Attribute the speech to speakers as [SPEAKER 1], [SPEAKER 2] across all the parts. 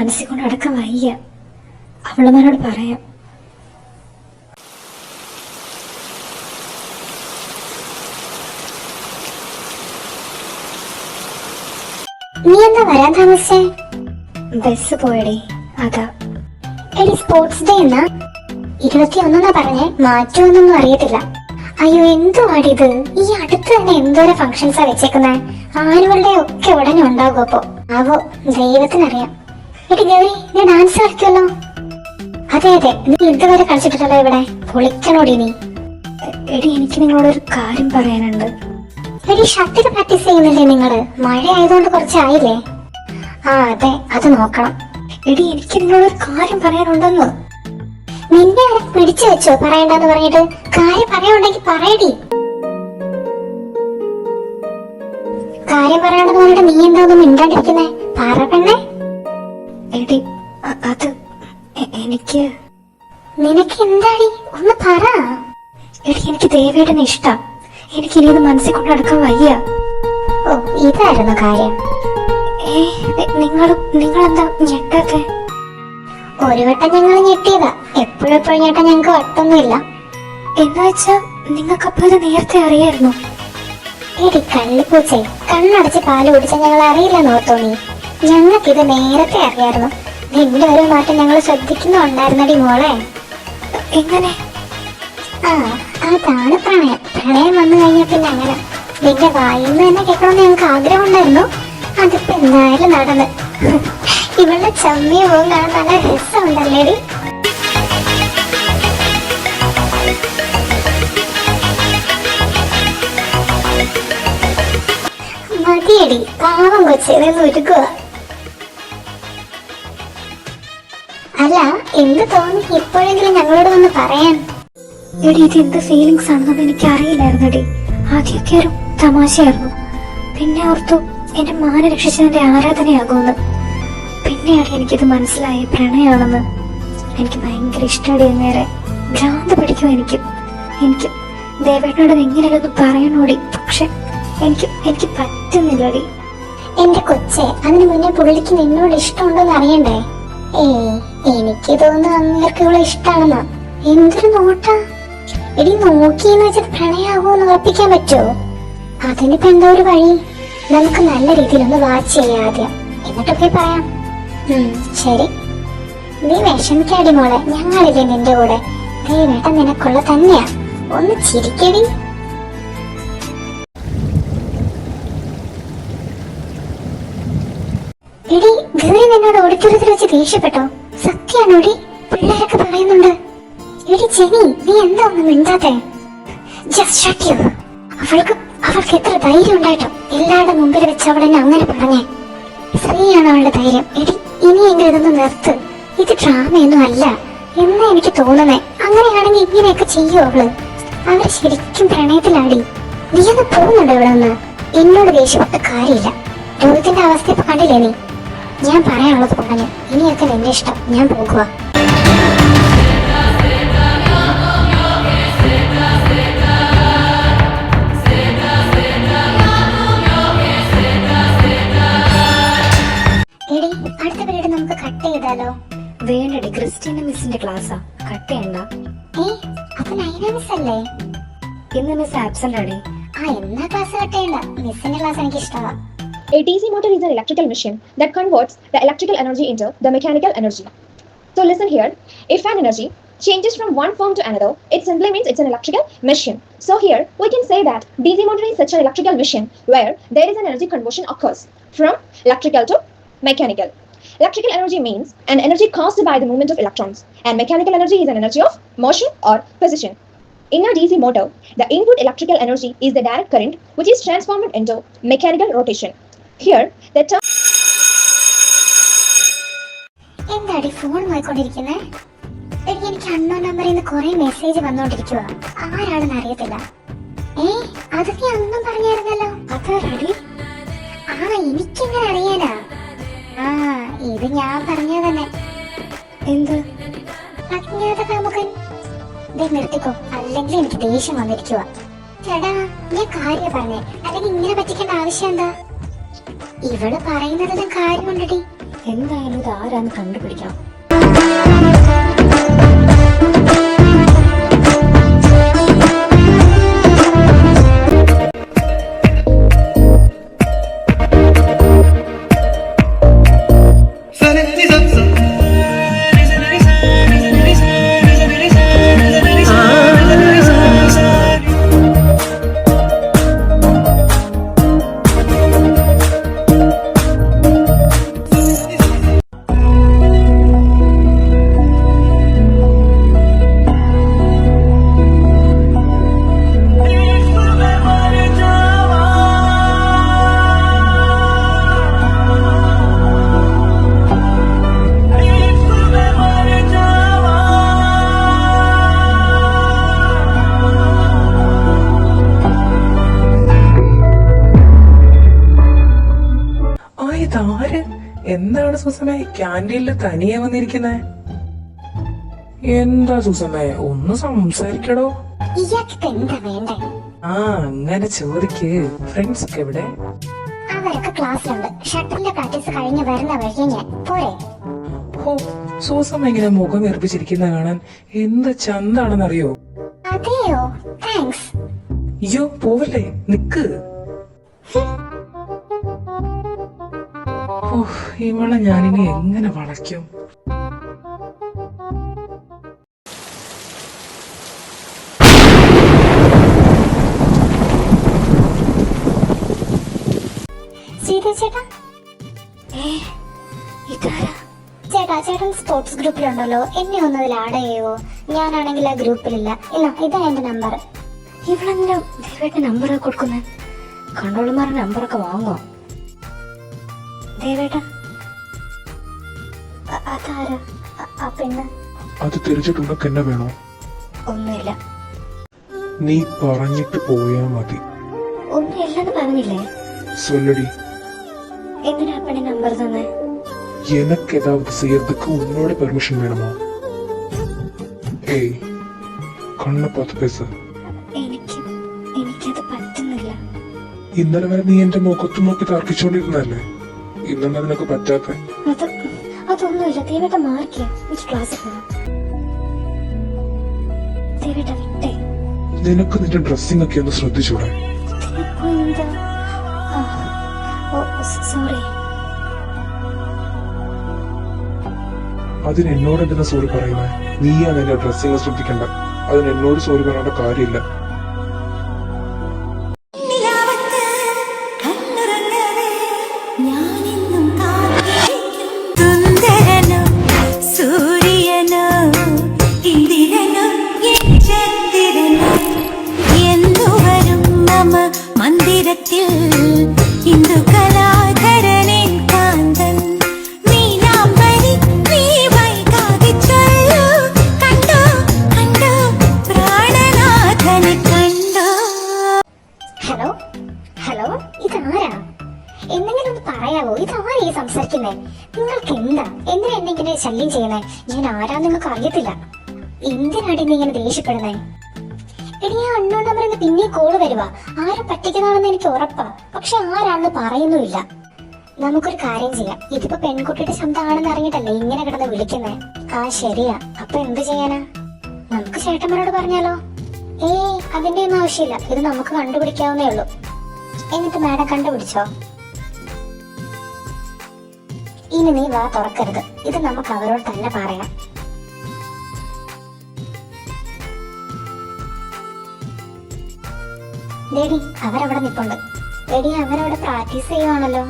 [SPEAKER 1] മനസ്സിൽ കൊണ്ട് അടക്കം വയ്യ. അവളുമാരോട് പറയാം.
[SPEAKER 2] നീ എന്താ വരാൻ താമസിച്ചേ?
[SPEAKER 1] ബസ് പോയടി, അതാ.
[SPEAKER 2] എടി സ്പോർട്സ് ഡേ എന്നാ? 21 പറഞ്ഞേ, മാറ്റുമെന്നൊന്നും അറിയത്തില്ല. അയ്യോ എന്തുവാടിത്, ഈ അടുത്ത് തന്നെ എന്തോരം ഫംഗ്ഷൻസാ വെച്ചേക്കുന്നേ. ആനുവൽ ഡേ ഒക്കെ ഉടനെ ഉണ്ടാകും. അപ്പോ ആവോ, ദൈവത്തിനറിയാം. എടി ഗൗരി, നീ ഡാൻസ് കളിക്കുമല്ലോ? അതെ അതെ, നീ ഇതുവരെ കളിച്ചിട്ടില്ലല്ലോ ഇവിടെ. പൊളിക്കണോടി നീ.
[SPEAKER 1] എടി, എനിക്ക് നിങ്ങളോടൊരു കാര്യം പറയാനുണ്ട്.
[SPEAKER 2] എടി ഷട്ടിൽ പ്രാക്ടീസ് ചെയ്യുന്നില്ലേ നിങ്ങള്? മഴ ആയതുകൊണ്ട് കുറച്ചായില്ലേ? ആ അതെ, അത് നോക്കണം.
[SPEAKER 1] എടി, എനിക്ക് നിങ്ങളോടൊരു കാര്യം പറയാനുണ്ടെന്ന്.
[SPEAKER 2] നിന്നെ അവിടെ പിടിച്ചു വെച്ചോ പറയണ്ടെന്ന് പറഞ്ഞിട്ട്? കാര്യം പറയാനുണ്ടെങ്കിൽ പറയടി. കാര്യം പറയാണ്ടെന്ന് പറഞ്ഞിട്ട് നീ എന്താ ഒന്നും മിണ്ടാണ്ടിരിക്കുന്നേ? പറ പെണ്ണേ.
[SPEAKER 1] എടി, അത് എനിക്ക്.
[SPEAKER 2] നിനക്ക് എന്താടി? ഒന്ന് പറ.
[SPEAKER 1] എടി, എനിക്ക് ദേവേട്ടനെ ഇഷ്ടം. എനിക്കിനി ഇത് മനസ്സിൽ കൊണ്ട് അടക്കം വയ്യ.
[SPEAKER 2] ഓ, ഇതായിരുന്നു കാര്യം.
[SPEAKER 1] നിങ്ങളെന്താ ഞെട്ടാത്തെ?
[SPEAKER 2] ഒരു വട്ടം ഞങ്ങൾ ഞെട്ടിയതാ. എപ്പോഴെപ്പോഴും ഞെട്ടാൻ ഞങ്ങൾക്ക് വട്ടൊന്നുമില്ല.
[SPEAKER 1] എന്ന് വെച്ചാ നിങ്ങൾക്കപ്പോ ഇത് നേരത്തെ അറിയായിരുന്നു?
[SPEAKER 2] എടി കള്ളിപ്പൂച്ചേ, കണ്ണടച്ച് പാല് കുടിച്ചാൽ ഞങ്ങൾ അറിയില്ല നോർത്തോ നീ? ഞങ്ങൾക്കിത് നേരത്തെ അറിയായിരുന്നു. നിന്റെ ഒരു മാറ്റം ഞങ്ങൾ ശ്രദ്ധിക്കുന്നുണ്ടായിരുന്നടി മോളെ.
[SPEAKER 1] എങ്ങനെ?
[SPEAKER 2] ആ, അതാണ് പ്രണയം. പ്രണയം വന്നു കഴിഞ്ഞാൽ പിന്നെ അങ്ങനെ നിന്റെ വായിന്ന് തന്നെ കേൾക്കണമെന്ന് ഞങ്ങൾക്ക് ആഗ്രഹം ഉണ്ടായിരുന്നു. അതിപ്പോ എന്തായാലും നടന്ന്. ഇവളുടെ ചമ്മിയ പോകും കാണാൻ നല്ല രസമുണ്ടല്ലേടി. മതിയടി, പാവം കൊച്ചേ, ഒരുക്കുക. അല്ല, എന്ത് തോന്നി ഇപ്പോഴെങ്കിലും ഞങ്ങളോട് വന്ന് പറയാൻ?
[SPEAKER 1] എടി, ഇത് എന്ത് ഫീലിങ്സ് ആണെന്നത് എനിക്ക് അറിയില്ലായിരുന്നടി. ആദ്യമൊക്കെ ഒരു തമാശയായിരുന്നു. പിന്നെ ഓർത്തു എന്റെ മാന രക്ഷിച്ചതിന്റെ ആരാധനയാകുമെന്ന്. പിന്നെയാണ് എനിക്കിത് മനസ്സിലായി, പ്രണയമാണെന്ന്. എനിക്ക് ഭയങ്കര ഇഷ്ടമടി. നേരെ ഭ്രാന്ത് പിടിക്കും എനിക്ക്. ദേവേട്ടനോട് എങ്ങനെയല്ലെന്ന് പറയണോടി, പക്ഷെ എനിക്ക് പറ്റുന്നില്ലടി.
[SPEAKER 2] എന്റെ കൊച്ചെ, അതിനു മുന്നേ പുള്ളിക്ക് നിന്നോട് ഇഷ്ടമുണ്ടോന്ന് അറിയണ്ടേ? എനിക്ക് തോന്നുന്നു അങ്ങേർക്ക് ഇവളെ ഇഷ്ടാണെന്നാ. എന്തൊരു നോട്ടാ എടി. നോക്കിയെന്ന് വെച്ചാൽ പ്രണയാകുമെന്ന് ഉറപ്പിക്കാൻ പറ്റുമോ? അതിനിപ്പോ എന്താ ഒരു വഴി? നമുക്ക് നല്ല രീതിയിലൊന്ന് വാച്ച് ചെയ്യാം ആദ്യം, എന്നിട്ടൊക്കെ പറയാം. ശരി, നീ വിഷമിക്കാടി മോളെ, ഞങ്ങളില്ലേ നിന്റെ കൂടെ. ദൈവേട്ടൻ നിനക്കുള്ള തന്നെയാ. ഒന്ന് ചിരിക്കടി. എടി ഗൗരി നിന്നോട് ഓഡിറ്റോറിയത്തിൽ വെച്ച് ദേഷ്യപ്പെട്ടോ? സത്യാണോടി? പിള്ളേരൊക്കെ പറയുന്നുണ്ട്. എടി ജെനി, നീ എന്താ ഒന്നും മിണ്ടാത്തെ? Just shut U. അവൾക്ക് എത്ര ധൈര്യം ഉണ്ടായിട്ടോ എല്ലാവരുടെ മുമ്പിൽ വെച്ച് അവൾ എന്നെ അങ്ങനെ പറഞ്ഞേ. സ്ത്രീയാണ് അവളുടെ ധൈര്യം. എടി ഇനിയെങ്കിലും ഇതൊന്ന് നിർത്ത്. ഇത് ഡ്രാമയൊന്നും അല്ല എന്നാ എനിക്ക് തോന്നുന്നേ. അങ്ങനെയാണെങ്കിൽ ഇങ്ങനെയൊക്കെ ചെയ്യോ അവള്? അവര് ശരിക്കും പ്രണയത്തിലാടി. നീ ഒന്ന് പോകുന്നുണ്ടോ ഇവിടെ നിന്ന്? എന്നോട് ദേഷ്യപ്പെട്ട കാര്യമില്ല. രോഗത്തിന്റെ അവസ്ഥ ഇപ്പൊ കണ്ടില്ലേ നീ? ഞാൻ പറയാനുള്ളത് പറഞ്ഞു. ഇനിയൊക്കെ നിന്റെ ഇഷ്ടം. ഞാൻ പോകുക. എടി, അടുത്ത പീരീഡ് നമുക്ക് കട്ട് ചെയ്താലോ?
[SPEAKER 1] വേണ്ടടി, ക്രിസ്റ്റീന മിസ്സിന്റെ ക്ലാസ്സാ, കട്ട് ചെയ്യണ്ട.
[SPEAKER 2] അപ്പൊ നൈന മിസ് അല്ലേ?
[SPEAKER 1] ഇന്ന് മിസ് ആബ്സെന്റ് ആടി.
[SPEAKER 2] എന്നാ ക്ലാസ് കട്ട് ചെയ്യണ്ട. മിസ്സിന്റെ ക്ലാസ് എനിക്ക് ഇഷ്ടമാണ്.
[SPEAKER 3] A DC motor is an electrical machine that converts the electrical energy into the mechanical energy. So listen here, if an energy changes from one form to another, it simply means it's an electrical machine. So here we can say that DC motor is such an electrical machine where there is an energy conversion occurs from electrical to mechanical. Electrical energy means an energy caused by the movement of electrons, and mechanical energy is an energy of motion or position. In a DC motor, the input electrical energy is the direct current which is transformed into mechanical rotation. Here, the term.
[SPEAKER 2] എന്താടി phone നോക്കിക്കൊണ്ടിരിക്കുന്നേ? എനിക്ക് അണ്ണോ നമ്പറിൽ നിന്ന് കുറെ message വന്നോണ്ടിരിക്കുക. ആരാണെന്ന് അറിയത്തില്ല. അത് നീ അന്നും പറഞ്ഞായിരുന്നല്ലോ.
[SPEAKER 1] അത് റെഡി?
[SPEAKER 2] എനിക്കെങ്ങനെ അറിയാനാ? ഇത് ഞാൻ പറഞ്ഞത് തന്നെ.
[SPEAKER 1] എന്ത്?
[SPEAKER 2] അജ്ഞാത കാമുകൻ. നിർത്തിക്കോ, അല്ലെങ്കിൽ എനിക്ക് ദേഷ്യം വന്നിരിക്കുക. ചേടാ, ഞാൻ കാര്യം പറഞ്ഞേ, അല്ലെങ്കിൽ ഇങ്ങനെ പറ്റിക്കേണ്ട ആവശ്യം എന്താ? ഇവള് പറയുന്നതിലും കാര്യമുണ്ടടി.
[SPEAKER 1] എന്തായാലും ഇത് ആരാന്ന് കണ്ടുപിടിക്കണം.
[SPEAKER 4] ഇതാര്? എന്താണ് സുസമേ ക്യാൻറ്റീനില് തനിയെ വന്നിരിക്കുന്നേ? എന്താ സുസമേ ഒന്ന് സംസാരിക്കടോ.
[SPEAKER 2] ഇയാൾക്ക് എന്താ വേണ്ടേ?
[SPEAKER 4] ആ അങ്ങനെ ചോദിക്ക്. ഫ്രണ്ട്സ് ഒക്കെ എവിടെ?
[SPEAKER 2] അവരൊക്കെ ക്ലാസ്സിലുണ്ട്. ഷട്ടിലിന്റെ പ്രാക്ടീസ് കഴിഞ്ഞ് വരുന്ന വഴി ഞാൻ പോരെ.
[SPEAKER 4] ഓ സുസമ ഇങ്ങനെ മുഖം വീർപ്പിച്ചിരിക്കുന്ന കാണാൻ എന്ത് ചന്താണെന്നറിയോ?
[SPEAKER 2] അതെയോ? താങ്ക്സ്.
[SPEAKER 4] അയ്യോ പോവല്ലേ, നിക്ക്. ഓ ഇവളെ ഞാനിനി എങ്ങനെ വളയ്ക്കും?
[SPEAKER 2] ചേട്ടാ ചേട്ടൻ സ്പോർട്സ് ഗ്രൂപ്പിലുണ്ടല്ലോ, എന്നെ ഒന്ന് അതിൽ ആഡ് ചെയ്യുവോ? ഞാനാണെങ്കിൽ ആ ഗ്രൂപ്പിലില്ല. ഇല്ല, ഇതാ എന്റെ നമ്പർ.
[SPEAKER 1] ഇവളെന്തിനാ ദേവേട്ട നമ്പറൊക്കെ കൊടുക്കുന്നത്? കൺട്രോളർമാരുടെ നമ്പറൊക്കെ വാങ്ങോ ദേവേട്ട?
[SPEAKER 2] അതാരാ ആ പെണ്ണ്?
[SPEAKER 5] അത് തിരിച്ചിട്ടുണ്ടൊക്കെ എന്നെ വേണോ?
[SPEAKER 1] ഒന്നുമില്ല.
[SPEAKER 5] നീ പറഞ്ഞിട്ട് പോയാ മതി.
[SPEAKER 1] ഒന്നുമില്ലെന്ന് പറഞ്ഞില്ലേ?
[SPEAKER 5] சொல்லடி.
[SPEAKER 1] എന്തിനാ പെണ്ണി നമ്പർ തന്നെ?
[SPEAKER 5] எனக்கு ஏதாவது செய்யறதுக்கு உன்னோட பெர்மிஷன் வேணுமா? ஏய் கண்ணை பார்த்து பேசு.
[SPEAKER 1] എനിക്കത് പറ്റുന്നില്ല.
[SPEAKER 5] ഇന്നലെ വരെ നീ എന്റെ മുഖത്ത് നോക്കി തർക്കിച്ചോണ്ടിരുന്നല്ലേ, ഇന്നെന്താ നിനക്ക് പറ്റാത്ത?
[SPEAKER 1] അതൊന്നുമില്ല ദേവേട്ട. മാറിക്കേ, എനിക്ക് ക്ലാസ്സിൽ പോകണം. ദേവേട്ട വിട്ടേ.
[SPEAKER 5] നിനക്ക് നിന്റെ ഡ്രസ്സിംഗ് ഒക്കെ ഒന്ന് ശ്രദ്ധിച്ചൂടെ?
[SPEAKER 1] എന്താ? സോറി.
[SPEAKER 5] അതിന് എന്നോട് എന്തിനാ സോറി പറയുന്നത്? നീയാണ് എന്റെ ഡ്രസ്സിംഗ് ശ്രദ്ധിക്കണ്ട. അതിന് എന്നോട് സോറി പറയേണ്ട കാര്യമില്ല.
[SPEAKER 6] മന്ദിരത്തിൽ ഹിന്ദു കലാധരനിൻ കാന്തൻ നീലാംബരി നീ വൈകാതെ ചൊല്ലു കണ്ടോ കണ്ടോ പ്രാണനാഥനെ കണ്ടോ.
[SPEAKER 2] ഹലോ ഹലോ, ഇതാരാ? എന്തെങ്കിലും ഒന്ന് പറയാവോ? ഇതാരാ ഈ സംസാരിക്കുന്നേ? നിങ്ങൾക്ക് എന്താ? എന്തിനാ എന്നെ ഇങ്ങനെ ശല്യം ചെയ്യുന്നേ? ഞാൻ ആരാന്ന് നിങ്ങൾക്ക് അറിയത്തില്ല. എന്തിനാടി നീ ഇങ്ങനെ ദേഷ്യപ്പെടുന്നേ? എടി ആ അണ്ണോൺ നമ്പറിന്ന് പിന്നെ കോള് വരുവാ. ആരെ പറ്റിക്കുന്നതാണെന്ന് എനിക്ക് ഉറപ്പാ, പക്ഷെ ആരാണെന്ന് പറയുന്നുമില്ല. നമുക്കൊരു കാര്യം ചെയ്യാം. ഇതിപ്പോ പെൺകുട്ടിയുടെ ശബ്ദമാണെന്ന് അറിഞ്ഞിട്ടല്ലേ ഇങ്ങനെ കിടന്ന് വിളിക്കുന്നേ? ആ ശരിയാ. അപ്പൊ എന്ത് ചെയ്യാനാ? നമുക്ക് ചേട്ടന്മാരോട് പറഞ്ഞാലോ? അതിന്റെ ഒന്നും ആവശ്യമില്ല. ഇത് നമുക്ക് കണ്ടുപിടിക്കാവുന്നേ ഉള്ളൂ. എന്നിട്ട് മാഡം കണ്ടുപിടിച്ചോ? ഇനി നീ വാ തുറക്കരുത്. ഇത് നമുക്ക് അവരോട് തന്നെ പറയാം. ലേഡി അവരവിടെ നിൽപ്പുണ്ട്. ലേഡി അവരവിടെ പ്രാക്ടീസ് ചെയ്യുവാണല്ലോ.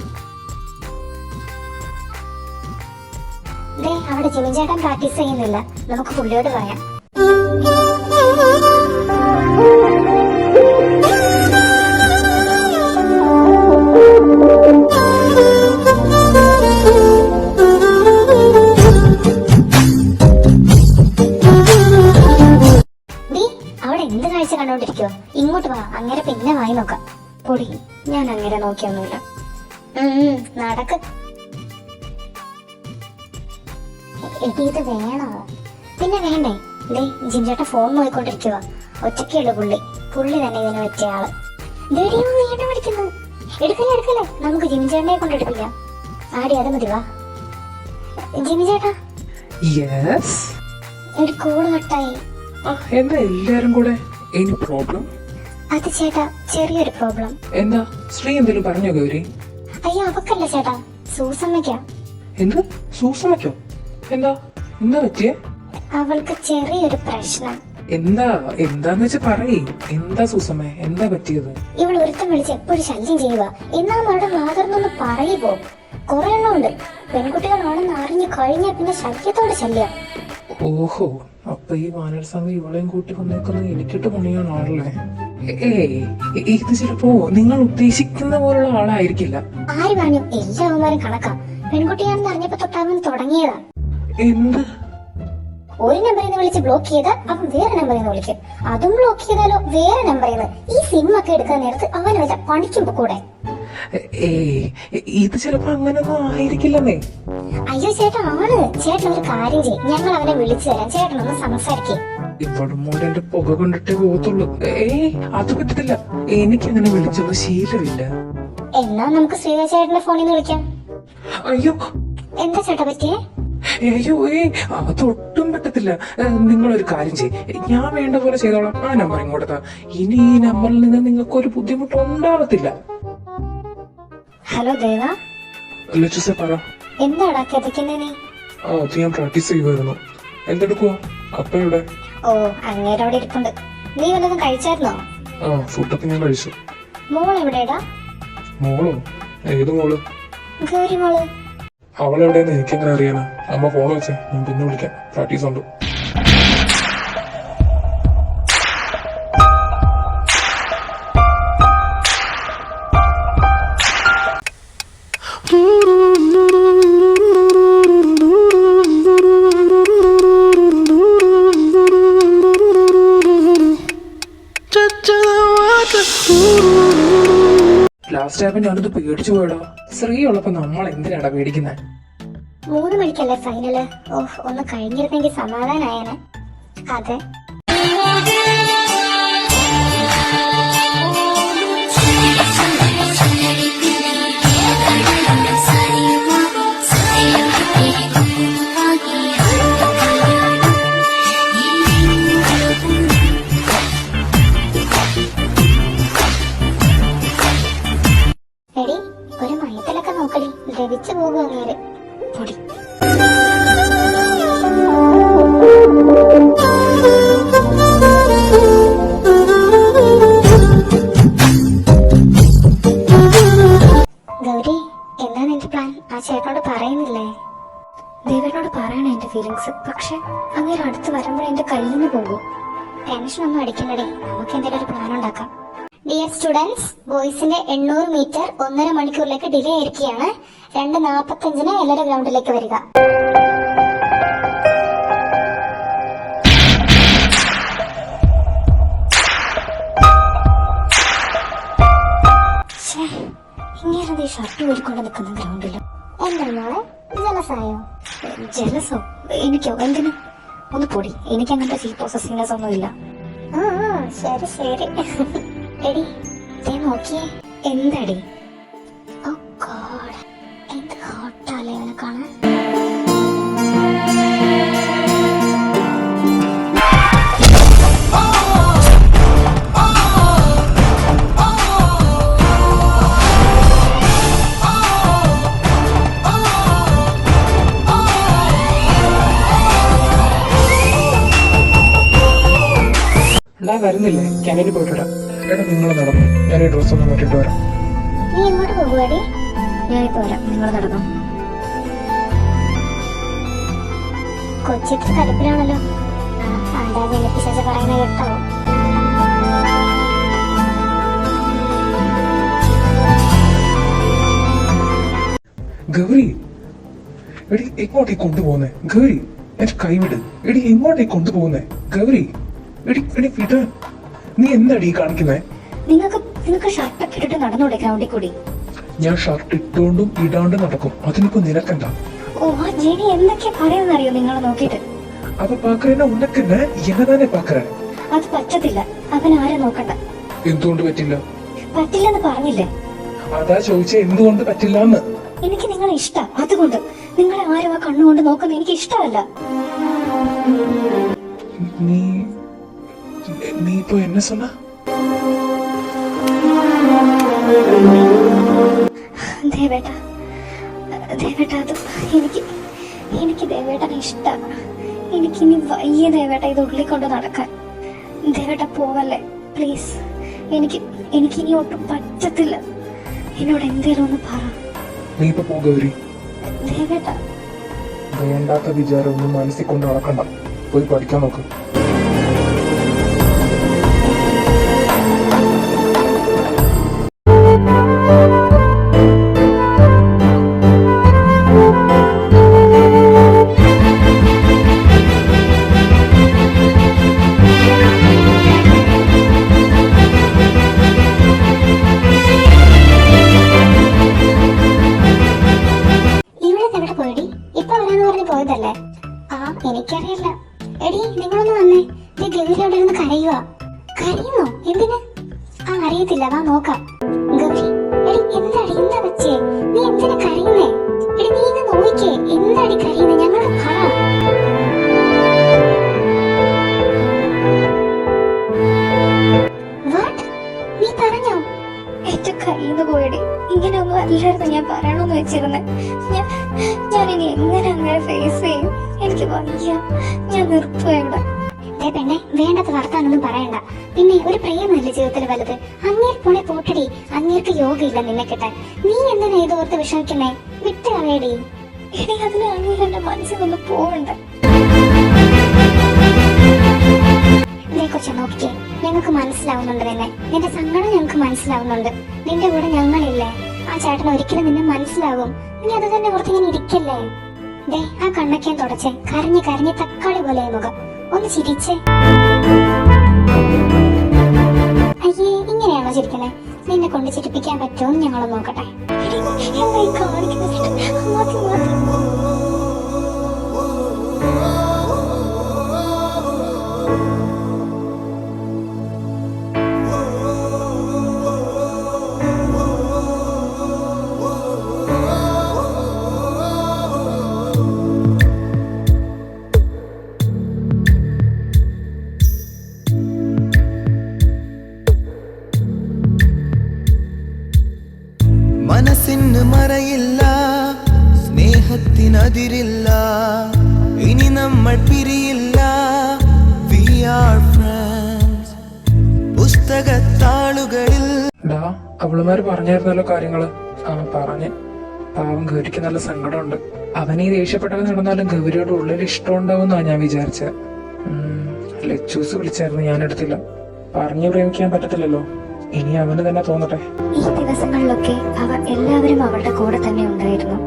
[SPEAKER 2] അവിടെ ജിമിൻ ചേട്ടൻ പ്രാക്ടീസ് ചെയ്യുന്നില്ല. നമുക്ക് പുള്ളിയോട് പറയാം. അവിടെ എന്ത് കാഴ്ച കണ്ടോണ്ടിരിക്കോ? ഇങ്ങോട്ട് വാ, അങ്ങനെ പിന്നെ വായി നോക്കാം.
[SPEAKER 1] പൊടി, ഞാൻ അങ്ങനെ നോക്കിയൊന്നുമില്ല.
[SPEAKER 2] നടക്ക്. ഇത് വേണോ? പിന്നെ വേണ്ടേ? ജിംചേട്ടൻ ഫോൺ നോക്കിക്കൊണ്ടിരിക്കുക. ഒറ്റയ്ക്കുള്ളൂ പുള്ളി തന്നെ ഇതിന് പറ്റിയ ആള്. വിളിക്കുന്നു. എടുക്കല്ലേ, നമുക്ക് ജിംചേട്ടനെ കൊണ്ടെടുപ്പിക്കാം. ആടി അത് മതി, വാ. ജിമി ചേട്ടാ,
[SPEAKER 4] യെസ്.
[SPEAKER 2] ഒരു കോള് കട്ടായി.
[SPEAKER 4] എന്താ എല്ലാരും കൂടെ? Any problem?
[SPEAKER 2] അത് ചേട്ടാ, ചെറിയൊരു പ്രോബ്ലം.
[SPEAKER 4] എന്താ ശ്രീ എന്തെങ്കിലും പറഞ്ഞോ ഗൗരി?
[SPEAKER 2] അയ്യോ, അവക്കല്ല ചേട്ടാ, സൂസമ്മയ്ക്കാ.
[SPEAKER 4] എന്ത്? സൂസമ്മയ്ക്കോ? എന്താ എന്താ പറ്റിയേ?
[SPEAKER 2] അവൾക്ക് ചെറിയൊരു പ്രശ്നം.
[SPEAKER 4] എന്താന്ന് വെച്ചാ പറയേ. എന്താ സൂസമ്മേ, എന്താ പറ്റിയത്?
[SPEAKER 2] ഇവൾ ഒരുത്തം വിളിച്ച് എപ്പോഴും ശല്യം ചെയ്യുക. എന്നാ അവളുടെ മാതർന്നൊന്ന് പറയുമ്പോ കുറെ എണ്ണമുണ്ട്. പെൺകുട്ടികളാണെന്ന് അറിഞ്ഞു കഴിഞ്ഞാൽ പിന്നെ ശല്യത്തോടെ ശല്യം.
[SPEAKER 4] ഓഹോ, അപ്പൊ ഈ വാനര സംഘം ഇവളെയും കൂട്ടി വന്നേക്കുന്നത് എനിക്കിട്ട് പണിയാണല്ലേ? ഏയ്, ഇത് ചിലപ്പോ നിങ്ങൾ ഉദ്ദേശിക്കുന്ന പോലുള്ള ആളായിരിക്കില്ല.
[SPEAKER 2] ആര് പറഞ്ഞു? എല്ലാവന്മാരും കണക്കാ. പെൺകുട്ടിയാണെന്ന് അറിഞ്ഞപ്പോ തൊട്ടാവൻ തുടങ്ങിയതാ.
[SPEAKER 4] എന്ത്?
[SPEAKER 2] ഒരു നമ്പറിൽ നിന്ന് വിളിച്ച് ബ്ലോക്ക് ചെയ്താൽ അവൻ വേറെ നമ്പറിൽ നിന്ന് വിളിക്കും. അതും ബ്ലോക്ക് ചെയ്താലോ വേറെ നമ്പറിൽ നിന്ന്. ഈ സിം ഒക്കെ എടുക്കാൻ നേരത്ത് അവൻ വല്ല പണിക്കുമ്പോ കൂടെ.
[SPEAKER 4] ഏയ്, ഇത് ചിലപ്പോ അങ്ങനൊന്നും ആയിരിക്കില്ലെന്നേ.
[SPEAKER 2] അയ്യോ ചേട്ടാ, ആണ്. ചേട്ടൻ ഒരു കാര്യം ചെയ്യും, ഞങ്ങൾ അവനെ വിളിച്ചു തരാം. ചേട്ടനൊന്ന് സംസാരിക്കേ.
[SPEAKER 4] ഇവിടെ മോനെ എന്റെ പുക കൊണ്ടിട്ടേ പോകത്തുള്ളൂ. ഏയ്, അത് പറ്റത്തില്ല. എനിക്കങ്ങനെ വിളിച്ചുള്ള ശീലമില്ല.
[SPEAKER 2] എന്നാ നമുക്ക് ശ്രീധ ചേട്ടന്റെ ഫോണിൽ നിന്ന് വിളിക്കാം.
[SPEAKER 4] അയ്യോ
[SPEAKER 2] എന്താ ചേട്ടാ പറ്റിയേ?
[SPEAKER 4] അയ്യോ, അതൊട്ടും പറ്റത്തില്ല. നിങ്ങളൊരു കാര്യം ചെയ്യ്, ഞാൻ വേണ്ട പോലെ ചെയ്തോളാം. ആ നമ്പർ ഇങ്ങോട്ടാ. ഇനി ഈ നമ്പറിൽ നിന്ന് നിങ്ങൾക്ക് ഒരു ബുദ്ധിമുട്ട് ഉണ്ടാവത്തില്ല.
[SPEAKER 2] ഹലോ ദേവ,
[SPEAKER 5] ലച്ചുസെ പറ.
[SPEAKER 2] എന്താടാ കിതയ്ക്കുന്നേ നീ?
[SPEAKER 5] അത് ഞാൻ പ്രാക്ടീസ് ചെയ്യുമായിരുന്നു. എന്തെടുക്കുവാ? അപ്പ എവിടെ?
[SPEAKER 2] ഓ, അങ്ങേരവിടെ ഇരിപ്പുണ്ട്. നീ വല്ലതും കഴിച്ചായിരുന്നോ?
[SPEAKER 5] ഫുഡൊക്കെ ഞാൻ കഴിച്ചു.
[SPEAKER 2] മോൾ എവിടെടാ?
[SPEAKER 5] മോളോ? ഏത് മോള്?
[SPEAKER 2] ഗൗരി മോള്.
[SPEAKER 5] അവളെവിടെയെന്ന് എനിക്കെങ്ങനെ അറിയാനാ? അമ്മ ഫോൺ വെച്ചേ, ഞാൻ പിന്നെ വിളിക്കാം. പ്രാക്ടീസ് ഉണ്ട്.
[SPEAKER 4] ലാസ്റ്റ് ആയപ്പോ ഞാനത് പേടിച്ചു പോയടാ. ശ്രീ ഉള്ളപ്പോ നമ്മൾ എന്തിനാടാ പേടിക്കുന്നത്?
[SPEAKER 2] 3 മണിക്കല്ലേ ഫൈനല്? ഓഹ്, ഒന്ന് കഴിഞ്ഞിരുന്നെങ്കിൽ സമാധാനായേനെ. അതെ. എടി, ഒരു മയത്തിലൊക്കെ നോക്കടി, ലഭിച്ചു പോകും അങ്ങേര്. പൊടി. ഗൗരി, എന്താണ് എന്റെ പ്ലാൻ? ആ ചേട്ടനോട് പറയുന്നില്ലേ?
[SPEAKER 1] ദേവനോട് പറയണ എന്റെ ഫീലിങ്സ്. പക്ഷെ അങ്ങനെ അടുത്ത് വരുമ്പോഴേ എന്റെ കയ്യിൽ നിന്ന് പോകും.
[SPEAKER 2] ടെൻഷനൊന്നും അടിക്കണ്ടേ, നമുക്ക് എന്തെങ്കിലും ഒരു പ്ലാൻ ഉണ്ടാക്കാം. ഡിയർ സ്റ്റുഡൻസ്, ബോയ്സിന്റെ 800 മീറ്റർ 1.5 മണിക്കൂറിലേക്ക് ഡിലേ ആയിരിക്കുകയാണ്. 2:45 എല്ലാവരും ഗ്രൗണ്ടിലേക്ക് വരിക.
[SPEAKER 1] ഇങ്ങനെ ഷർട്ട് ഊരിക്കൊണ്ട് നിൽക്കുന്ന ഗ്രൗണ്ടില്.
[SPEAKER 2] എന്താ മോളെ, ജലസായോ?
[SPEAKER 1] ജലസോ? എനിക്കോ? എന്തിനു? ഒന്ന് പൊടി. എനിക്ക് അങ്ങനത്തെ ചീപ്പ് പ്രോസസിംഗ്നെസ് ഒന്നുമില്ല.
[SPEAKER 2] ശരി ശരി. എടി, ദേ നോക്കിയേ.
[SPEAKER 1] എന്തടി?
[SPEAKER 2] ഓ ഗോഡ്, എന്ത് ഹോട്ടാലേ അവനെ കാണാൻ.
[SPEAKER 4] എന്താ വരുന്നില്ലേ? ക്യാൻറ്റീനിൽ പോയിട്ട് വരാം.
[SPEAKER 5] എടാ, നിങ്ങൾ നടന്നു, ഞാൻ ഈ ഡ്രസ് ഒന്ന് മാറ്റിട്ട് വരാം.
[SPEAKER 2] നീ എങ്ങോട്ട് പോകുവാടി?
[SPEAKER 1] ഞാനിപ്പോ വരാം, നിങ്ങൾ നടന്നു.
[SPEAKER 2] കൊച്ചിത്ര കടുപ്പിലാണല്ലോ. ആണ്ടാ വിലപ്പിശാച്ച പറയുന്ന കേട്ടോ.
[SPEAKER 5] ഗൗരി, എടി എങ്ങോട്ടേ കൊണ്ടുപോകുന്നേ? ഗൗരി, എന്റെ കൈവിട്. എടി എങ്ങോട്ടേ കൊണ്ടുപോകുന്നേ? ഗൗരി, എടി എടി വിടാൻ. നീ എന്താടി കാണിക്കുന്നേ?
[SPEAKER 1] നിങ്ങൾക്ക് ഷർട്ടൊക്കെ ഇട്ടിട്ട് നടന്നൂടെ ഗ്രൗണ്ടിൽ കൂടി?
[SPEAKER 5] ഞാൻ ഷർട്ട് ഇട്ടോണ്ടും ഇടാണ്ടും നടക്കും. അതിനിപ്പോ നിനക്കെന്താ?
[SPEAKER 1] ഓ, ആ ജെനി എന്തൊക്കെയാ പറയുന്നറിയോ നിങ്ങൾ നോക്കിയിട്ട്?
[SPEAKER 5] അത് പാക്കറേനെ ഉന്നക്കെന്നെ എന്നതാനെ പാക്കറേ.
[SPEAKER 1] അത് പറ്റത്തില്ല. അവൻ ആരെ നോക്കണ്ട.
[SPEAKER 5] എന്തുകൊണ്ട് പറ്റില്ല?
[SPEAKER 1] പറ്റില്ലെന്ന് പറഞ്ഞില്ലേ?
[SPEAKER 5] അതാ ചോദിച്ച എന്തുകൊണ്ട് പറ്റില്ല എന്ന്.
[SPEAKER 1] എനിക്ക് നിങ്ങളെ ഇഷ്ടം, അതുകൊണ്ട് നിങ്ങളെ ആരും ആ കണ്ണുകൊണ്ട് നോക്കുന്നത് എനിക്ക് ഇഷ്ടമല്ല.
[SPEAKER 5] നീ നീ ഇപ്പൊ എന്നെ சொன்ன?
[SPEAKER 1] ദേവേട്ട, ദേവേട്ട, അത് എനിക്ക് ദേവേട്ടനെ ഇഷ്ടമാണ്. എനിക്കിനി വയ്യ ദേവേട്ട ഇത് ഉള്ളിൽ കൊണ്ട് നടക്കാൻ. ദേവേട്ട പോവല്ലേ പ്ലീസ്. എനിക്കിനി ഒട്ടും പറ്റത്തില്ല. എന്നോട് എന്തേലും ഒന്ന് പറ.
[SPEAKER 5] നീ ഇപ്പൊ പോ ഗൗരി.
[SPEAKER 1] ദേവേട്ട,
[SPEAKER 5] വേണ്ടാത്ത വിചാരം ഒന്നും മനസ്സിൽ കൊണ്ട് നടക്കണ്ട. പോയി പഠിക്കാൻ നോക്ക്.
[SPEAKER 2] എവിടെ പോയടി? ഇപ്പൊ വരാന്ന് പറഞ്ഞ് പോയതല്ലേ? ആ എനിക്കറിയില്ല. എടി നിങ്ങളൊന്ന് വന്നേ. ഗൗരി അവിടെ ഇരുന്ന് കരയുക. കരയുന്നോ? എന്തിന്? ആ അറിയത്തില്ല, വാ നോക്കാം. ഗൗരി എടി എന്താടി, എന്താ പറ്റിയേ? നീ എന്തിനാ കരയുന്നേ? എടി നീ ഇന്ന് നോക്കിക്കേ, എന്താടി കരയുന്നേ? ഞങ്ങളോട് പറ. നീ പറഞ്ഞോ?
[SPEAKER 1] എന്റെ കയ്യിന്ന് പോയടി. ഇങ്ങനെയൊന്നും അല്ലായിരുന്നു ഞാൻ പറയണമെന്ന് വെച്ചിരുന്നേ. ഞാനിനി എങ്ങനെ അങ്ങനെ ഫേസ് ചെയ്യും? എനിക്ക് വയ്യ. ഞാൻ നിർത്തുക ഇവിടെ.
[SPEAKER 2] പെണ്ണെ, വേണ്ടത് വർത്താനൊന്നും പറയണ്ട. പിന്നെ ഒരു പ്രേമല്ലേ ജീവിതത്തിൽ വലുത്? അങ്ങേർ പോണെ പോട്ടടി. അങ്ങേർക്ക് യോഗയില്ല നിന്നെ കിട്ടാൻ. നീ എന്തിനാ ഇത് ഓർത്ത് വിഷമിക്കുന്നേ? വിട്ട് കളയടി.
[SPEAKER 1] ഇനി അതിന് അങ്ങനെ എന്റെ മനസ്സിൽ നിന്ന് പോവണ്ട.
[SPEAKER 2] കൊച്ചെ നോക്കിക്കേ, ഞങ്ങൾക്ക് മനസ്സിലാവുന്നുണ്ട് നിന്നെ. നിന്റെ സങ്കടം ഞങ്ങൾക്ക് മനസ്സിലാവുന്നുണ്ട്. നിന്റെ കൂടെ ഞങ്ങളില്ലേ? ആ ചേട്ടൻ ഒരിക്കലും നിന്നെ മനസ്സിലാകും. നീ അത് തന്നെ ഓർത്ത് ഇങ്ങനെ ഇരിക്കല്ലേ? ദേ ആ കണ്ണൊക്കെ തുടച്ചേ. കരഞ്ഞ് കരഞ്ഞ് തക്കാളി പോലെ മുഖം. ഒന്ന് ചിരിച്ചേ. അയ്യേ, ഇങ്ങനെയാണോ ചിരിക്കണേ? നിന്നെ കൊണ്ട് ചിരിപ്പിക്കാൻ പറ്റുമോ ഞങ്ങളൊന്ന് നോക്കട്ടെ.
[SPEAKER 1] എന്തായി കാണിക്കുന്നത്? മാറ്റി മാറ്റി.
[SPEAKER 7] മനസ്സിന് മറയില്ല, സ്നേഹത്തിനതിരില്ല, ഇനി നമ്മൾ പിരിയില്ല. We are friends. പുസ്തകത്താളുകളിൽ
[SPEAKER 4] അവളുമാര് പറഞ്ഞായിരുന്നല്ലോ കാര്യങ്ങള്. ആ പറഞ്ഞ്. പാവം ഗൗരിക്ക് നല്ല സങ്കടമുണ്ട്. അവനീ ദേഷ്യപ്പെട്ടവൻ നടന്നാലും ഗൗരിയുടെ ഉള്ളിൽ ഇഷ്ടം ഉണ്ടാവുന്നാ ഞാൻ വിചാരിച്ചത്. ലച്ചൂസ് വിളിച്ചായിരുന്നു, ഞാൻ എടുത്തില്ല. പറഞ്ഞു പ്രേമിക്കാൻ പറ്റത്തില്ലല്ലോ. ഇനി അവന് തന്നെ തോന്നട്ടെ.
[SPEAKER 1] ഈ ദിവസങ്ങളിലൊക്കെ അവർ എല്ലാവരും അവളുടെ കൂടെ തന്നെ ഉണ്ടായിരുന്നു.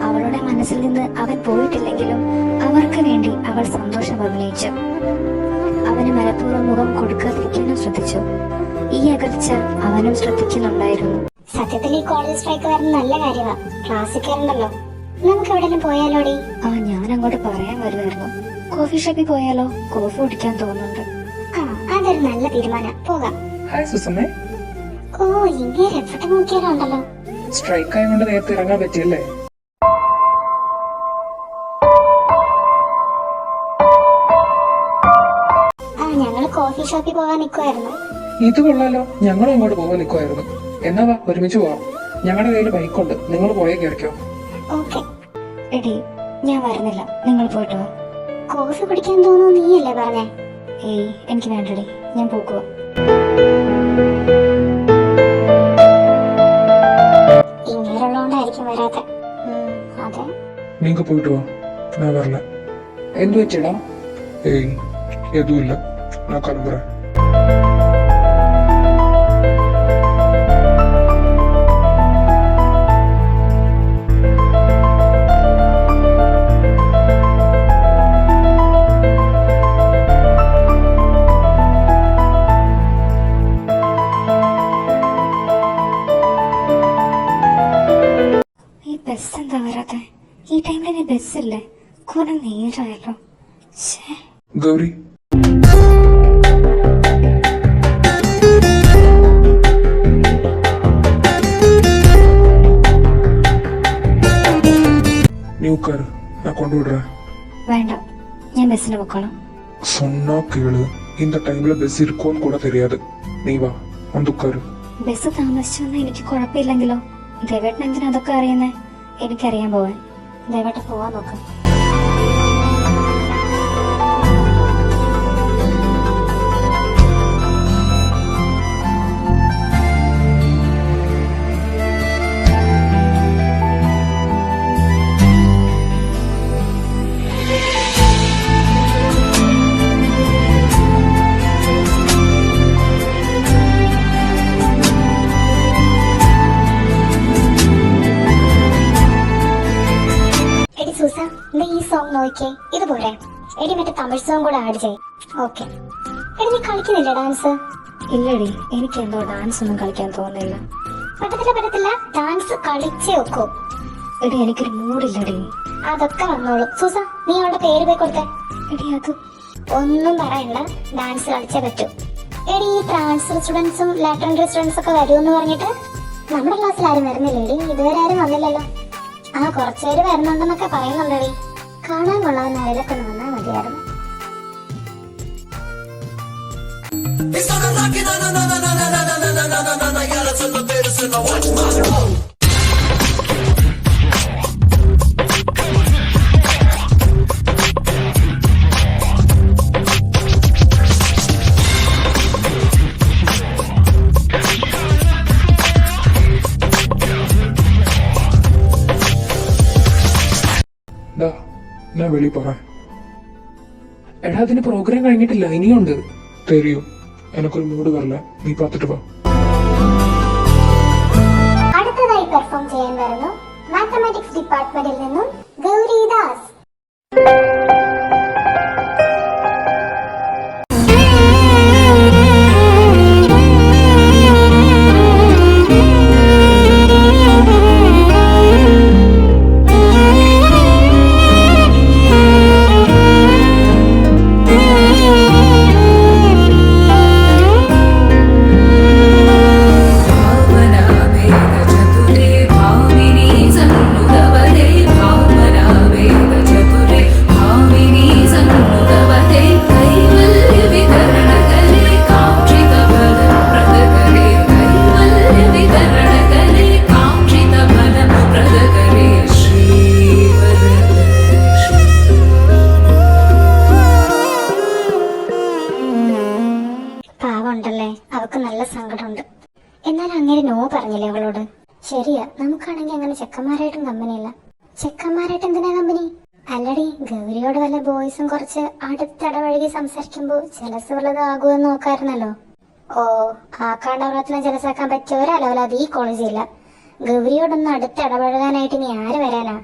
[SPEAKER 1] അവളുടെ മനസ്സിൽ നിന്ന് അവൻ പോയിട്ടില്ലെങ്കിലും അവർക്ക് വേണ്ടി അവൾ സന്തോഷം അഭിനയിച്ചു. അവന് മനഃപൂർവ്വം മുഖം കൊടുക്കാതിരിക്കാനും ശ്രദ്ധിച്ചു. ഈ അകൽച്ച അവനും ശ്രദ്ധിക്കുന്നുണ്ടായിരുന്നു.
[SPEAKER 2] സത്യത്തിൽ ഈ കോളേജ് സ്ട്രൈക്ക് വരുന്ന നല്ല കാര്യമാ. ക്ലാസ്സിൽ കയറണ്ടല്ലോ. നമുക്ക് എവിടെയെങ്കിലും പോയാലോടി?
[SPEAKER 1] ആ ഞാൻ അങ്ങോട്ട് പറയാൻ വരുമായിരുന്നു. കോഫി ഷോപ്പിൽ പോയാലോ? കോഫി കുടിക്കാൻ തോന്നുന്നുണ്ട്.
[SPEAKER 2] ആ അതൊരു നല്ല തീരുമാനം. പോകാം.
[SPEAKER 4] ഹായ് സുസമ്മേ.
[SPEAKER 2] ഓ ഇങ്ങനെ എവിടെ നോക്കിയാലോ ഉണ്ടല്ലോ.
[SPEAKER 4] സ്ട്രൈക്ക് ആയതുകൊണ്ട് നേരത്തെ ഇറങ്ങാൻ പറ്റിയല്ലേ?
[SPEAKER 2] ആ ഞങ്ങള് കോഫി ഷോപ്പിൽ പോകാൻ നിൽക്കുമായിരുന്നു.
[SPEAKER 4] ഇത് കൊള്ളാലോ. ഞങ്ങളും അങ്ങോട്ട് പോകാൻ നിൽക്കുമായിരുന്നു. എന്നാ വാ, ഒരുമിച്ച് പോവാം. ഞങ്ങളുടെ കയ്യിൽ ബൈക്കുണ്ട്, നിങ്ങൾ പോയേ കയറിക്കോ.
[SPEAKER 2] ഓക്കെ.
[SPEAKER 1] എടി ഞാൻ വരുന്നില്ല, നിങ്ങൾ പോയിട്ട് വാ.
[SPEAKER 2] കോഫി കുടിക്കാൻ തോന്നുന്നു നീയല്ലേ പറഞ്ഞേ?
[SPEAKER 1] ഏയ് എനിക്ക് വേണ്ടടി, ഞാൻ പോകുക.
[SPEAKER 2] ഇങ്ങനെയുള്ളതുകൊണ്ടായിരിക്കും വരാത്ത. അതെ,
[SPEAKER 5] നീങ്ക പോയിട്ട് വാ, ഞാൻ വരല.
[SPEAKER 4] എന്തു വെച്ചിടാ?
[SPEAKER 5] ഏയ് എതുമില്ല, ഞാൻ കിളമ്പുറേൻ.
[SPEAKER 1] ബസ് എന്താ വരാത്തെ? ഈ ടൈമിൽ ബസ്സില്ലേ? കുറെ നേരമായല്ലോ.
[SPEAKER 5] ഗൗരി நீ உட்காரு, நான் கொண்டு விடுறேன்.
[SPEAKER 1] വേണ്ട, ഞാൻ ബസ്സിന് പൊക്കോളാം.
[SPEAKER 5] சொன்னா கேளு, இந்த டைம்ல பஸ் இருக்கும்னு கூட தெரியாது. நீ வா, வந்து உட்காரு.
[SPEAKER 1] ബസ് താമസിച്ചൊന്നും എനിക്ക് കുഴപ്പമില്ലെങ്കിലോ? ദേവേട്ടൻ എന്തിനാ അതൊക്കെ അറിയുന്നേ? എനിക്കറിയാൻ പോവാൻ. ദേവേട്ടൻ പോവാൻ നോക്കാം.
[SPEAKER 2] എടി സൂസ, നീ ഈ സോങ് നോക്കിയേ, ഇത് പോരെ? എടി മറ്റേ തമിഴ് സോങ് കൂടെ ആഡ് ചെയ്. ഓക്കെ. എടി നീ കളിക്കുന്നില്ല ഡാൻസ്?
[SPEAKER 1] ഇല്ലടി, എനിക്ക് എന്തോ ഡാൻസ് ഒന്നും കളിക്കാൻ തോന്നുന്നില്ല.
[SPEAKER 2] പറ്റത്തില്ല, ഡാൻസ് കളിച്ചേ വെക്കൂ.
[SPEAKER 1] എടി എനിക്കൊരു മൂഡില്ലടി.
[SPEAKER 2] അതൊക്കെ വന്നോളൂ. സൂസ, നീ അവളുടെ പേര് പോയി കൊടുത്തേ.
[SPEAKER 1] എടി അത്
[SPEAKER 2] ഒന്നും പറയണ്ട, ഡാൻസ് കളിച്ചേ പറ്റൂ. എടി ഈ ട്രാൻസ്ഫർ സ്റ്റുഡൻസും ലാറ്ററൽ സ്റ്റുഡൻസ് ഒക്കെ വരുമെന്ന് പറഞ്ഞിട്ട് നമ്മുടെ ക്ലാസ്സിൽ ആരും വരുന്നില്ലേടി? ഇതുവരെ ആരും വന്നില്ലല്ലോ. ആ കുറച്ചുപേര് വരുന്നുണ്ടെന്നൊക്കെ പറയുന്നുണ്ടടി. കാണാൻ കൊള്ളാവുന്ന ആരെയൊക്കെ വന്നാൽ മതിയായിരുന്നു.
[SPEAKER 5] ഡാ, ഞാൻ വെളി പോறேன்.
[SPEAKER 4] എടാ അതിന് പ്രോഗ്രാം കഴിഞ്ഞിട്ടില്ല, ഇനിയുണ്ട്.
[SPEAKER 5] தெரியும், എനിക്കൊരു മൂഡ് വരില്ല. നീ പാത്തിട്ട് വാ.
[SPEAKER 2] അടുത്തതായി പെർഫോം ചെയ്യാൻ വരുന്നു മാത്തമാറ്റിക്സ് ഡിപ്പാർട്ട്മെന്റിൽ നിന്നും ഗൗരിദാസ്. പാവമുണ്ടല്ലേ, അവക്ക് നല്ല സങ്കടമുണ്ട്. എന്നാൽ അങ്ങനെ നോ പറഞ്ഞില്ലേ അവളോട്? ശരിയാ, നമുക്കാണെങ്കിൽ അങ്ങനെ ചെക്കന്മാരായിട്ടും കമ്പനിയില്ല. ചെക്കന്മാരായിട്ട് എന്തിനാ കമ്പനി? അല്ലടി, ഗൗരിയോട് വല്ല ബോയ്സും കുറച്ച് അടുത്തിടപഴകി സംസാരിക്കുമ്പോ ജലസ് വല്ലതാകുമെന്ന് നോക്കാറുന്നല്ലോ. ഓ, ആ കാണ്ടവളത്തിനെ ജലസാക്കാൻ പറ്റിയ ഒരലവല അത് ഈ കോളേജില്ല. ഗൗരിയോടൊന്ന് അടുത്തിടപഴകാനായിട്ട് ഇനി ആര് വരാനാ?